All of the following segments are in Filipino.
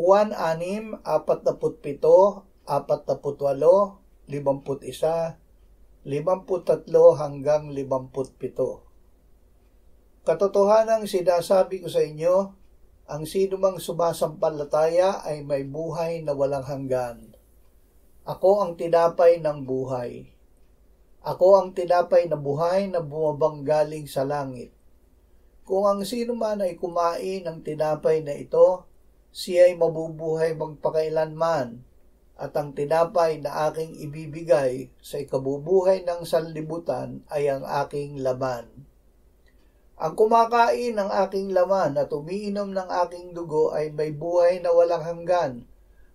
Juan 6, 47, 48, 51, 53 hanggang 57. Katotohanang sinasabi ko sa inyo, ang sinumang sumasampalataya ay may buhay na walang hanggan. Ako ang tinapay ng buhay. Ako ang tinapay na buhay na bumabang galing sa langit. Kung ang sino man ay kumain ng tinapay na ito, siya ay mabubuhay magpakailanman, at ang tinapay na aking ibibigay sa ikabubuhay ng sanlibutan ay ang aking laman. Ang kumakain ng aking laman at umiinom ng aking dugo ay may buhay na walang hanggan,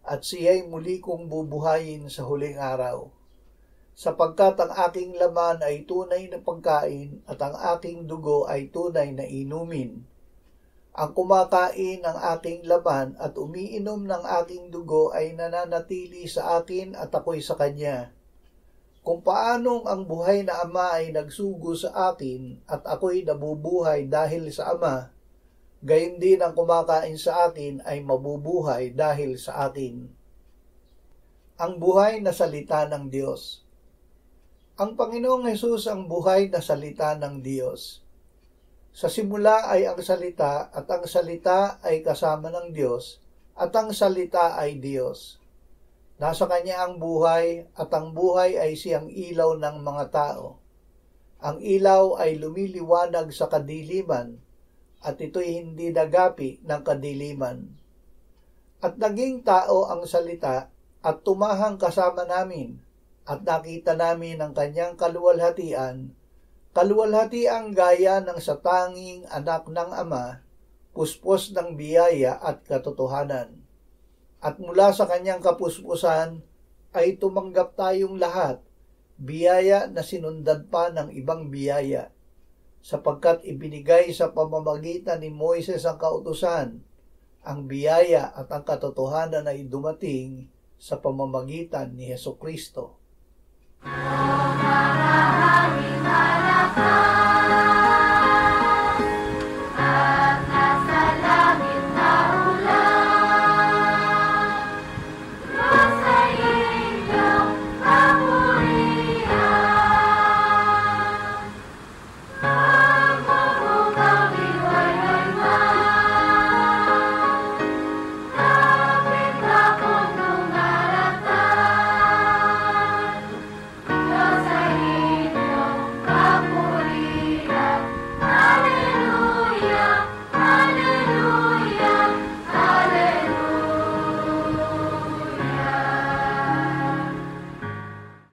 at siya'y muli kong bubuhayin sa huling araw. Sapagkat ang aking laman ay tunay na pagkain at ang aking dugo ay tunay na inumin. Ang kumakain ng aking laman at umiinom ng aking dugo ay nananatili sa akin at ako'y sa kanya. Kung paanong ang buhay na Ama ay nagsugo sa akin at ako'y nabubuhay dahil sa Ama, gayon din ang kumakain sa akin ay mabubuhay dahil sa akin. Ang buhay na salita ng Diyos. Ang Panginoong Hesus ang buhay na salita ng Diyos. Sa simula ay ang salita at ang salita ay kasama ng Diyos at ang salita ay Diyos. Nasa Kanya ang buhay at ang buhay ay siyang ilaw ng mga tao. Ang ilaw ay lumiliwanag sa kadiliman at ito'y hindi nagapi ng kadiliman. At naging tao ang salita at tumahang kasama namin at nakita namin ang Kanyang kaluwalhatian, kaluwalhatiang gaya ng sa tanging anak ng Ama, puspos ng biyaya at katotohanan. At mula sa Kanyang kapuspusan ay tumanggap tayong lahat, biyaya na sinundan pa ng ibang biyaya, sapagkat ibinigay sa pamamagitan ni Moises ang kautusan, ang biyaya at ang katotohanan ay dumating sa pamamagitan ni Hesukristo.